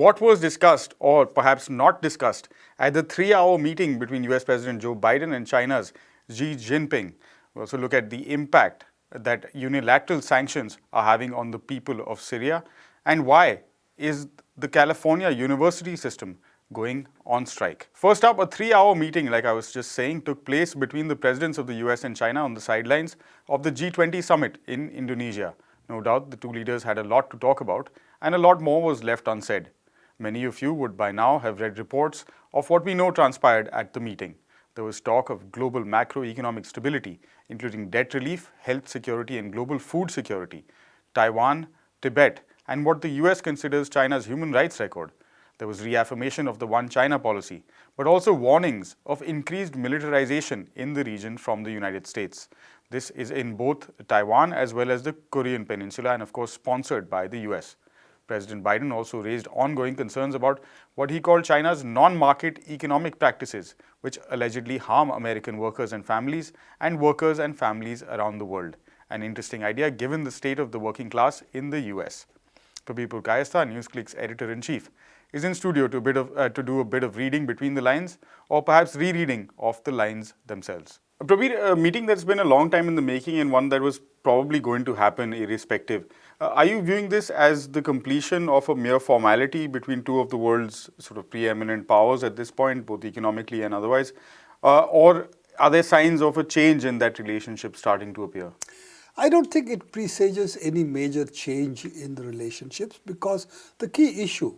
what was discussed or perhaps not discussed at the 3-hour meeting between US President Joe Biden and China's Xi Jinping. We also look at the impact that unilateral sanctions are having on the people of Syria, and why is the California university system going on strike. First up, a 3-hour meeting, like I was just saying, took place between the presidents of the US and China on the sidelines of the G20 summit in Indonesia. No doubt the two leaders had a lot to talk about, and a lot more was left unsaid. Many of you would by now have read reports of what we know transpired at the meeting. There was talk of global macroeconomic stability, including debt relief, health security, and global food security, Taiwan, Tibet, and what the US considers China's human rights record. There was reaffirmation of the One China policy, but also warnings of increased militarization in the region from the United States. This is in both Taiwan as well as the Korean Peninsula, and of course sponsored by the US. President Biden also raised ongoing concerns about what he called China's non-market economic practices, which allegedly harm American workers and families around the world. An interesting idea given the state of the working class in the US. Prabir Purkayastha, NewsClick's editor-in-chief, is in studio to do a bit of reading between the lines, or perhaps rereading of the lines themselves. Prabir, a meeting that's been a long time in the making and one that was probably going to happen irrespective. Are you viewing this as the completion of a mere formality between two of the world's sort of preeminent powers at this point, both economically and otherwise? Or are there signs of a change in that relationship starting to appear? I don't think it presages any major change in the relationships, because the key issue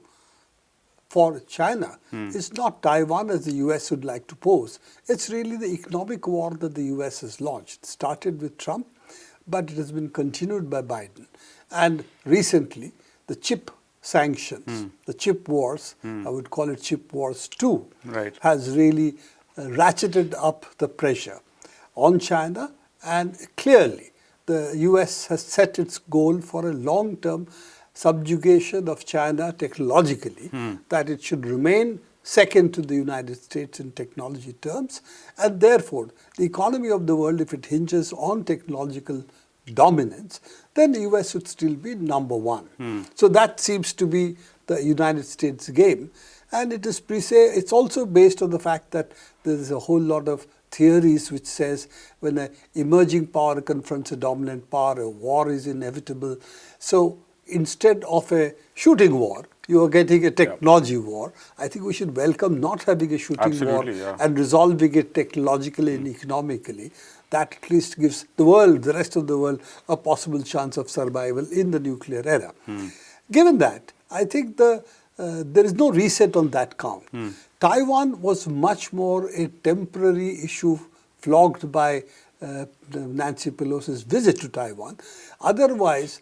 for China is not Taiwan as the US would like to pose. It's really the economic war that the US has launched. It started with Trump, but it has been continued by Biden. And recently, the chip sanctions, the chip wars, I would call it chip wars 2, has really ratcheted up the pressure on China. And clearly, the US has set its goal for a long-term subjugation of China technologically, that it should remain second to the United States in technology terms, and therefore the economy of the world, if it hinges on technological dominance, then the US should still be number one. So that seems to be the United States game, and it is it's also based on the fact that there is a whole lot of theories which says when an emerging power confronts a dominant power, a war is inevitable. So instead of a shooting war, you are getting a technology war. I think we should welcome not having a shooting war and resolving it technologically and economically. That at least gives the world, the rest of the world, a possible chance of survival in the nuclear era. Given that, I think there is no reset on that count. Taiwan was much more a temporary issue flogged by Nancy Pelosi's visit to Taiwan. Otherwise,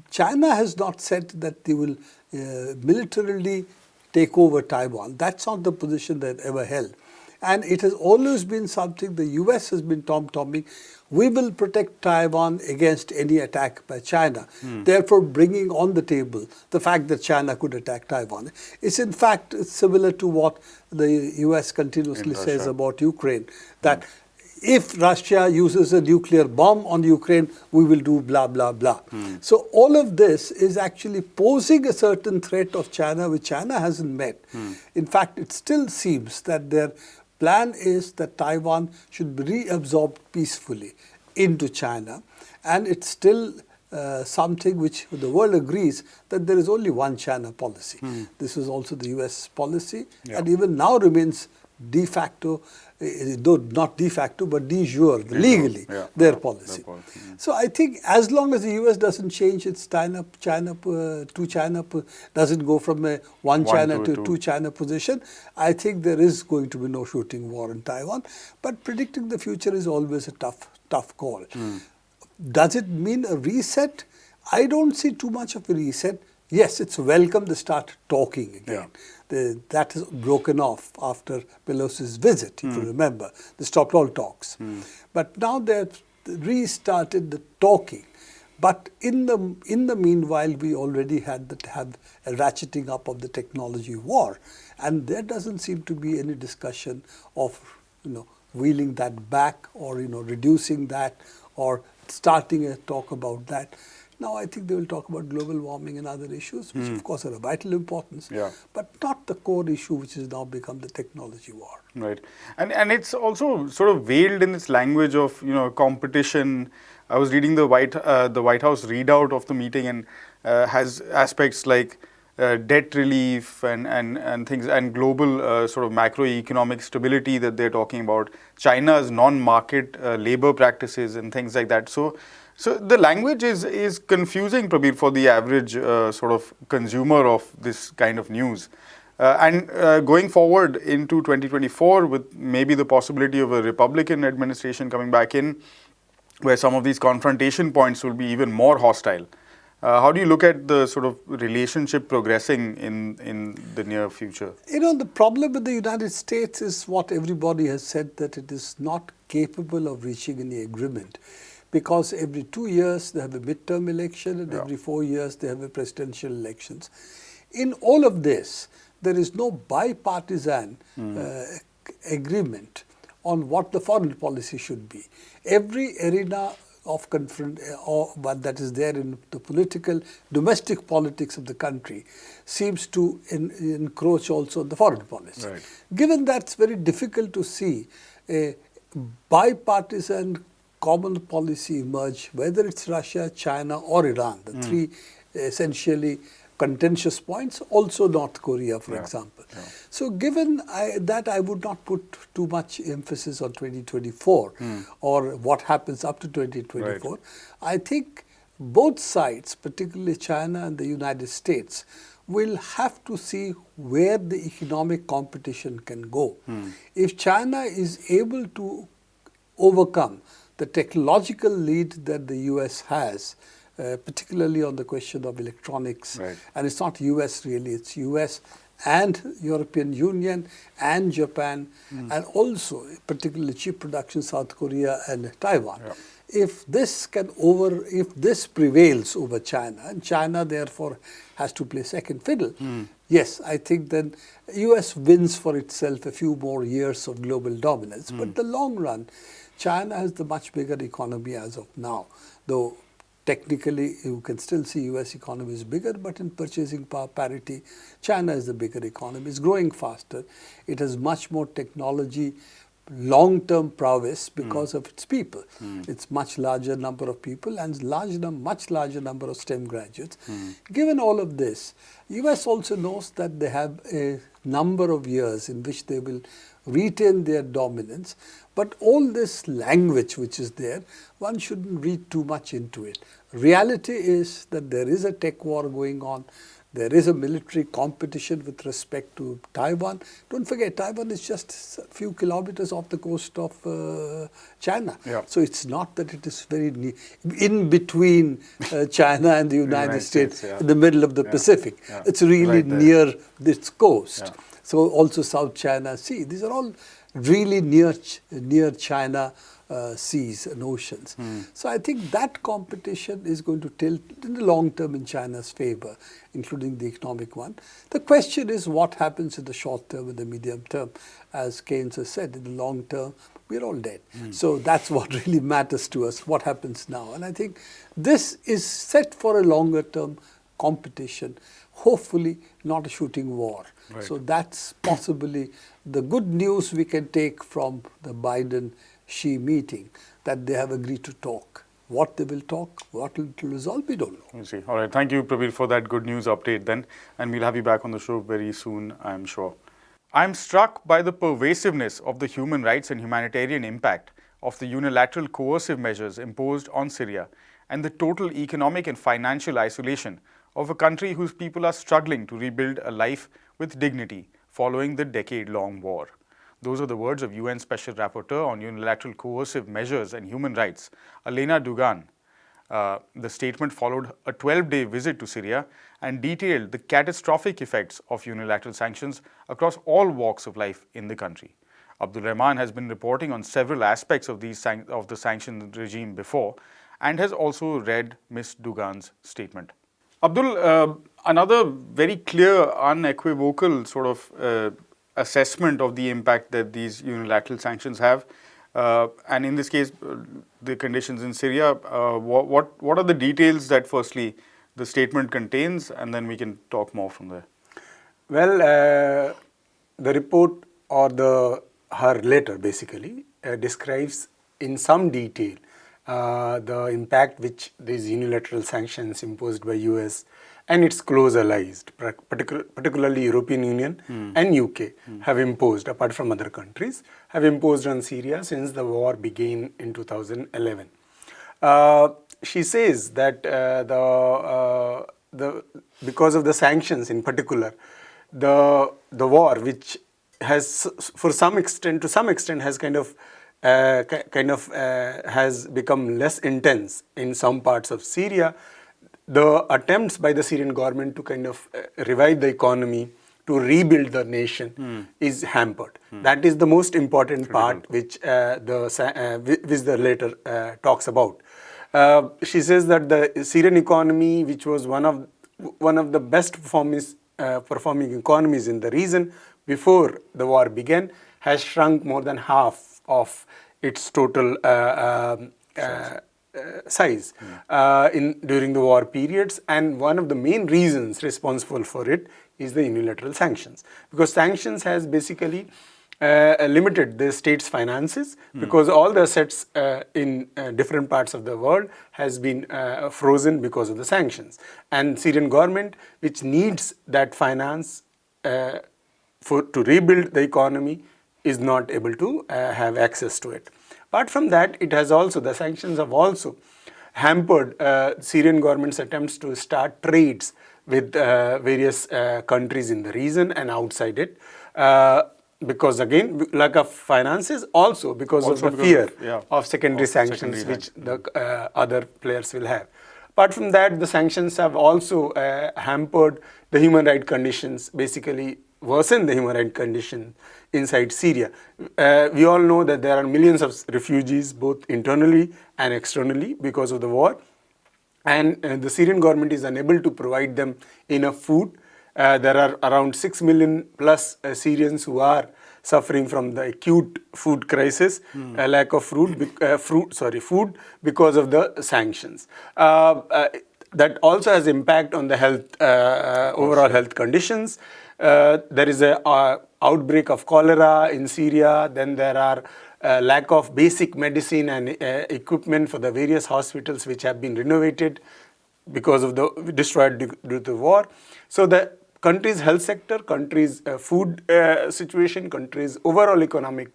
China has not said that they will militarily take over Taiwan. That's not the position they've ever held. And it has always been something the US has been tom-tomming. We will protect Taiwan against any attack by China. Therefore, bringing on the table the fact that China could attack Taiwan. It's in fact similar to what the US continuously says about Ukraine, that if Russia uses a nuclear bomb on Ukraine, we will do blah, blah, blah. So all of this is actually posing a certain threat of China, which China hasn't met. In fact, it still seems that their plan is that Taiwan should be reabsorbed peacefully into China. And it's still something which the world agrees that there is only one China policy. This is also the US policy, and even now remains de facto, though not de facto, but de jure, legally, their policy. So I think as long as the US doesn't change its China doesn't go from a one China to two China position, I think there is going to be no shooting war in Taiwan. But predicting the future is always a tough call. Does it mean a reset? I don't see too much of a reset. Yes, it's welcome to start talking again. That has broken off after Pelosi's visit, if you remember, the stopped all talks. But now they've restarted the talking. But in the meanwhile, we already had have a ratcheting up of the technology war, and there doesn't seem to be any discussion of wheeling that back or reducing that or starting a talk about that. Now I think they will talk about global warming and other issues, which of course are of vital importance, Yeah. but not the core issue, which has now become the technology war. Right, and it's also sort of veiled in its language of competition. I was reading the White House readout of the meeting, and has aspects like debt relief and things, and global sort of macroeconomic stability that they're talking about. China's non-market labor practices and things like that. So the language is confusing, Prabir, for the average sort of consumer of this kind of news. And going forward into 2024, with maybe the possibility of a Republican administration coming back in, where some of these confrontation points will be even more hostile. How do you look at the sort of relationship progressing in the near future? The problem with the United States is what everybody has said, that it is not capable of reaching any agreement. Because every 2 years they have a midterm election, and every 4 years they have a presidential elections. In all of this, there is no bipartisan agreement on what the foreign policy should be. Every arena of that is there in the domestic politics of the country seems to encroach also on the foreign policy. Right. Given that, it's very difficult to see a bipartisan common policy emerge, whether it's Russia, China or Iran, the three essentially contentious points, also North Korea, for example. Yeah. So given that, I would not put too much emphasis on 2024 or what happens up to 2024. Right. I think both sides, particularly China and the United States, will have to see where the economic competition can go. If China is able to overcome the technological lead that the US has, particularly on the question of electronics. Right. And it's not US really, it's US and European Union and Japan, and also particularly chip production, South Korea and Taiwan. Yeah. If this prevails over China, and China therefore has to play second fiddle, yes, I think then US wins for itself a few more years of global dominance. But the long run, China has the much bigger economy as of now, though technically you can still see US economy is bigger, but in purchasing power parity, China is the bigger economy. It's growing faster. It has much more technology, long-term prowess because of its people. It's much larger number of people and much larger number of STEM graduates. Given all of this, US also knows that they have a number of years in which they will retain their dominance. But all this language which is there, one shouldn't read too much into it. Reality is that there is a tech war going on. There is a military competition with respect to Taiwan. Don't forget, Taiwan is just a few kilometers off the coast of China. Yeah. So it's not that it is very in between China and the United States, yeah. in the middle of the Pacific. Yeah. It's really Right there. near its coast. Yeah. So also South China Sea. These are all really near China seas and oceans. So I think that competition is going to tilt in the long term in China's favor, including the economic one. The question is what happens in the short term and the medium term. As Keynes has said, in the long term, we're all dead. So that's what really matters to us, what happens now. And I think this is set for a longer term competition, hopefully not a shooting war. Right. So that's possibly the good news we can take from the Biden-Xi meeting, that they have agreed to talk. What they will talk, what it will resolve, we don't know. We'll see. All right. Thank you, Prabir, for that good news update then. And we'll have you back on the show very soon, I'm sure. I'm struck by the pervasiveness of the human rights and humanitarian impact of the unilateral coercive measures imposed on Syria and the total economic and financial isolation of a country whose people are struggling to rebuild a life with dignity following the decade-long war. Those are the words of UN Special Rapporteur on Unilateral Coercive Measures and Human Rights, Elena Dugan. The statement followed a 12-day visit to Syria and detailed the catastrophic effects of unilateral sanctions across all walks of life in the country. Abdul Rahman has been reporting on several aspects of the sanctions regime before and has also read Ms. Dugan's statement. Abdul, another very clear, unequivocal sort of assessment of the impact that these unilateral sanctions have And in this case, the conditions in Syria. What are the details that firstly the statement contains, and then we can talk more from there. Well, the report or her letter basically describes in some detail the impact which these unilateral sanctions imposed by US and its close allies, particularly European Union and UK, have imposed, apart from other countries, have imposed on Syria since the war began in 2011. She says that because of the sanctions in particular, the war, which has to some extent has has become less intense in some parts of Syria. The attempts by the Syrian government to revive the economy, to rebuild the nation, is hampered. That is the most important part, which the letter talks about. She says that the Syrian economy, which was one of the best performing economies in the region before the war began, has shrunk more than half of its total size during the war periods, and one of the main reasons responsible for it is the unilateral sanctions, because sanctions has basically limited the state's finances, because all the assets in different parts of the world has been frozen because of the sanctions, and Syrian government, which needs that finance to rebuild the economy, is not able to have access to it. Apart from that, the sanctions have also hampered Syrian government's attempts to start trades with various countries in the region and outside it, because again, lack of finances, also because of the fear of secondary sanctions which the other players will have. Apart from that, the sanctions have also hampered the human rights conditions, basically worsened the human rights condition inside Syria. We all know that there are millions of refugees, both internally and externally, because of the war, and the Syrian government is unable to provide them enough food. There are around 6 million plus Syrians who are suffering from the acute food crisis, lack of food because of the sanctions. That also has impact on the health, overall health conditions. There is an outbreak of cholera in Syria. Then there are lack of basic medicine and equipment for the various hospitals which have been renovated because of the destroyed due to the war. So the country's health sector, country's food situation, country's overall economic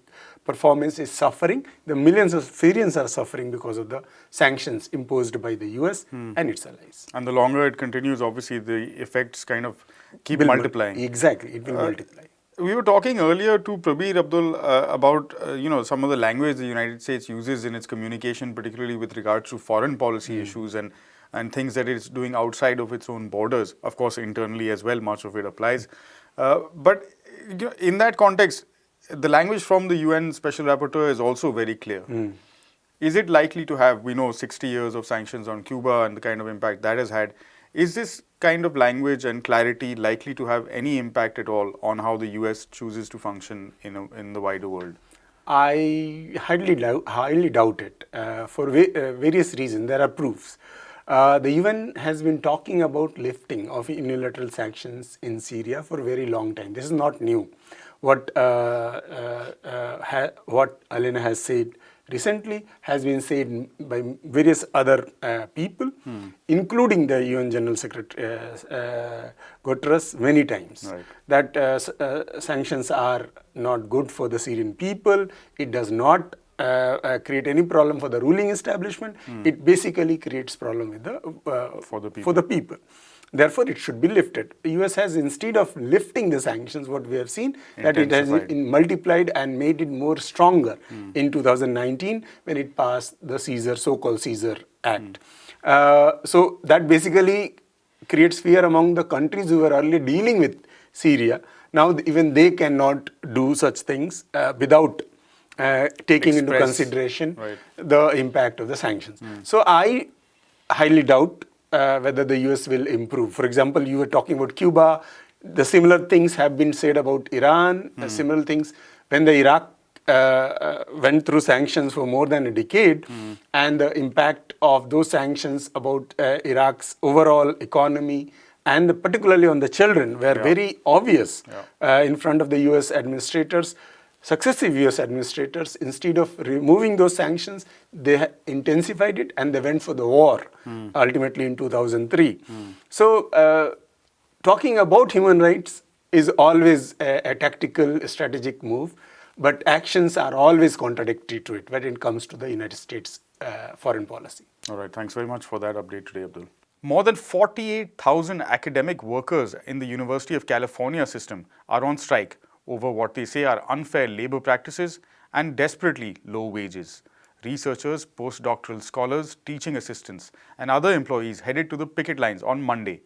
performance is suffering. The millions of Syrians are suffering because of the sanctions imposed by the US and its allies. And the longer it continues, obviously the effects keep multiplying. Exactly, it will multiply. We were talking earlier to Prabir Abdul about some of the language the United States uses in its communication, particularly with regards to foreign policy issues and things that it's doing outside of its own borders. Of course, internally as well, much of it applies. But in that context, the language from the UN Special Rapporteur is also very clear. Is it likely to have, we know 60 years of sanctions on Cuba and the kind of impact that has had. Is this kind of language and clarity likely to have any impact at all on how the US chooses to function in the wider world? I highly doubt it for various reasons. There are proofs. The UN has been talking about lifting of unilateral sanctions in Syria for a very long time. This is not new. What Elena has said recently has been said by various other people, including the UN General Secretary Guterres many times, that sanctions are not good for the Syrian people. It does not create any problem for the ruling establishment. It basically creates problem with for the people. Therefore, it should be lifted. The US has, instead of lifting the sanctions, what we have seen, that it has multiplied and made it more stronger in 2019 when it passed the so-called Caesar Act. So that basically creates fear among the countries who were earlier dealing with Syria. Now even they cannot do such things without taking into consideration the impact of the sanctions. So I highly doubt whether the US will improve. For example, you were talking about Cuba. The similar things have been said about Iran. Similar things when the Iraq went through sanctions for more than a decade, and the impact of those sanctions about Iraq's overall economy and particularly on the children were very obvious in front of the US administrators. Successive US administrators, instead of removing those sanctions, they intensified it and they went for the war, ultimately in 2003. So, talking about human rights is always a tactical, strategic move, but actions are always contradictory to it when it comes to the United States foreign policy. All right, thanks very much for that update today, Abdul. More than 48,000 academic workers in the University of California system are on strike over what they say are unfair labor practices and desperately low wages. Researchers, postdoctoral scholars, teaching assistants, and other employees headed to the picket lines on Monday,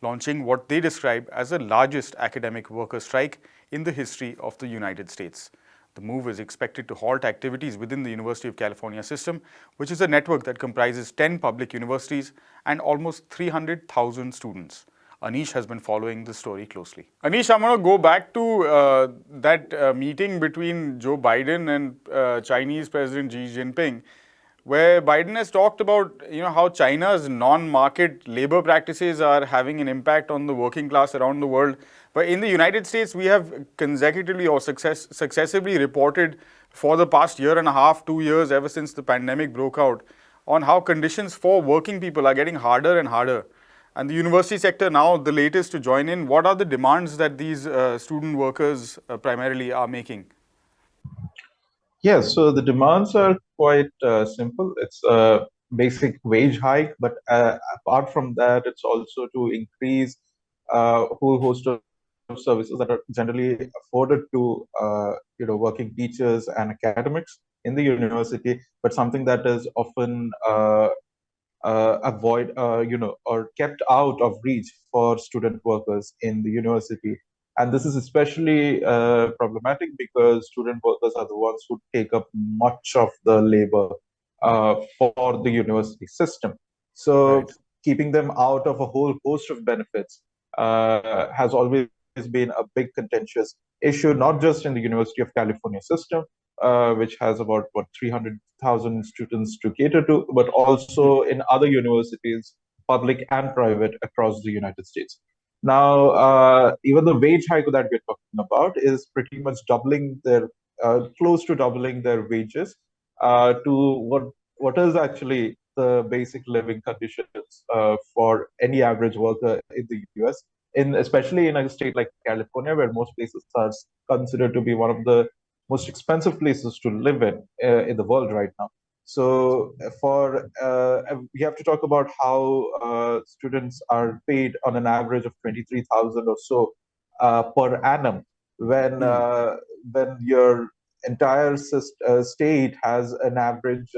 launching what they describe as the largest academic worker strike in the history of the United States. The move is expected to halt activities within the University of California system, which is a network that comprises 10 public universities and almost 300,000 students. Anish has been following the story closely. Anish, I'm going to go back to that meeting between Joe Biden and Chinese President Xi Jinping, where Biden has talked about how China's non-market labor practices are having an impact on the working class around the world. But in the United States, we have consecutively or successively reported for the past year and a half, 2 years, ever since the pandemic broke out, on how conditions for working people are getting harder and harder. And the university sector now, the latest to join in. What are the demands that these student workers primarily are making? Yes, so the demands are quite simple. It's a basic wage hike, but apart from that, it's also to increase a whole host of services that are generally afforded to working teachers and academics in the university, but something that is often or kept out of reach for student workers in the university. And this is especially problematic because student workers are the ones who take up much of the labor for the university system. So keeping them out of a whole host of benefits has always been a big contentious issue, not just in the University of California system, which has about 300,000 students to cater to, but also in other universities, public and private, across the United States. Now, even the wage hike that we're talking about is pretty much close to doubling their wages to what is actually the basic living conditions for any average worker in the US, especially in a state like California, where most places are considered to be one of the most expensive places to live in the world right now. So we have to talk about how students are paid on an average of 23,000 or so per annum when your entire state has an average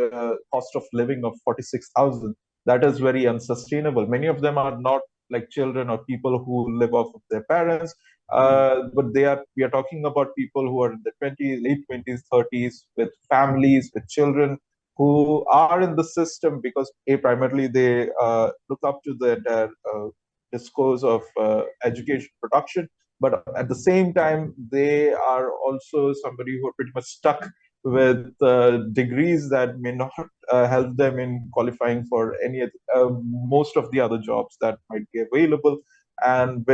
cost of living of 46,000. That is very unsustainable. Many of them are not like children or people who live off of their parents, but we are talking about people who are in their 20s, late 20s, 30s, with families, with children, who are in the system because primarily they look up to the entire discourse of education production, but at the same time they are also somebody who are pretty much stuck with degrees that may not help them in qualifying for most of the other jobs that might be available, and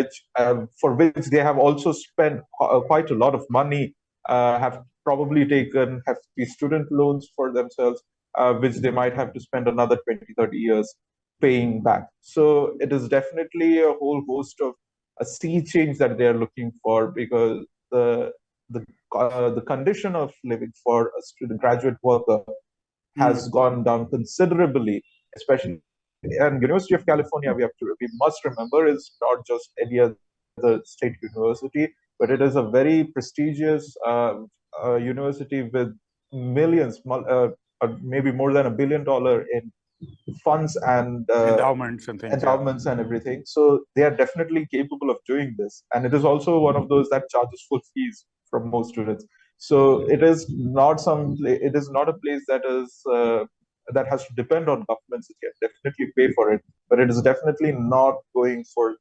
for which they have also spent quite a lot of money, have probably taken hefty student loans for themselves, which they might have to spend another 20, 30 years paying back. So it is definitely a whole host of a sea change that they are looking for, because the condition of living for a student graduate worker has gone down considerably, especially. And University of California, we must remember, is not just any other state university, but it is a very prestigious university with millions, maybe more than $1 billion in funds and Endowments and things, endowments and everything. So they are definitely capable of doing this. And it is also one of those that charges full fees from most students. So it is not a place that has to depend on governments. It can definitely pay for it, but it is definitely not going for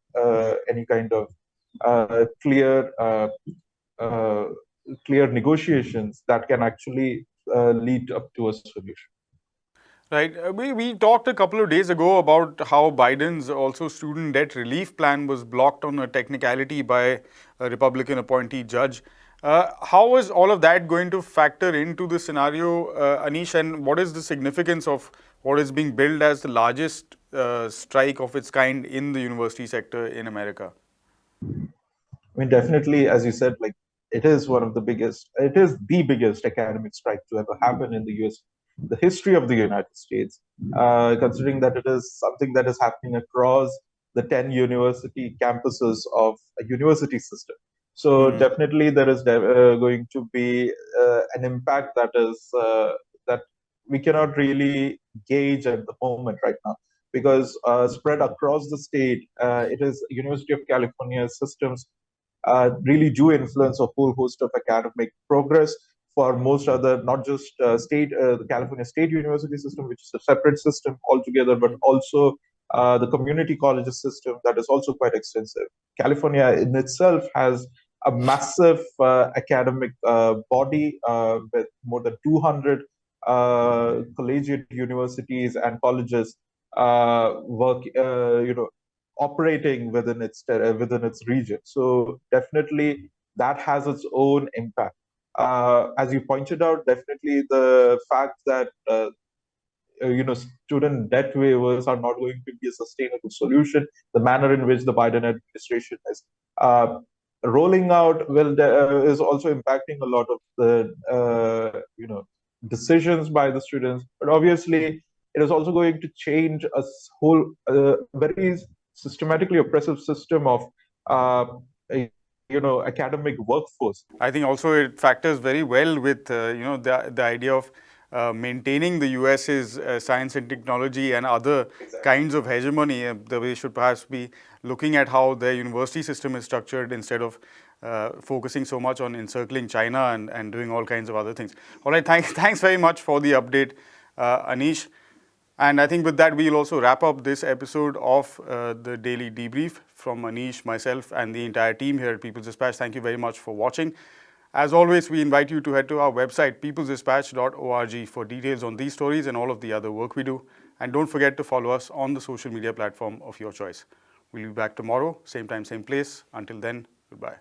any kind of clear clear negotiations that can actually lead up to a solution. Right. We talked a couple of days ago about how Biden's also student debt relief plan was blocked on a technicality by a Republican appointee judge. How is all of that going to factor into the scenario, Anish, and what is the significance of what is being billed as the largest strike of its kind in the university sector in America? I mean, definitely, as you said, like it is one of the biggest, it is the biggest academic strike to ever happen in the US, the history of the United States, considering that it is something that is happening across the 10 university campuses of a university system. So definitely there is going to be an impact that we cannot really gauge at the moment right now because spread across the state, it is University of California systems really do influence a whole host of academic progress for most other, not just the California State University system, which is a separate system altogether, but also the community colleges system that is also quite extensive. California in itself has a massive academic body with more than 200 collegiate universities and colleges operating within its region. So definitely that has its own impact. As you pointed out, definitely the fact that student debt waivers are not going to be a sustainable solution. The manner in which the Biden administration is rolling out is also impacting a lot of the decisions by the students. But obviously, it is also going to change a whole very systematically oppressive system of academic workforce. I think also it factors very well with the idea of maintaining the US's science and technology and other kinds of hegemony. The way should perhaps be looking at how their university system is structured instead of focusing so much on encircling China and doing all kinds of other things. All right, thanks very much for the update, Anish. And I think with that, we'll also wrap up this episode of the Daily Debrief from Anish, myself, and the entire team here at People's Dispatch. Thank you very much for watching. As always, we invite you to head to our website, peoplesdispatch.org, for details on these stories and all of the other work we do. And don't forget to follow us on the social media platform of your choice. We'll be back tomorrow, same time, same place. Until then, goodbye.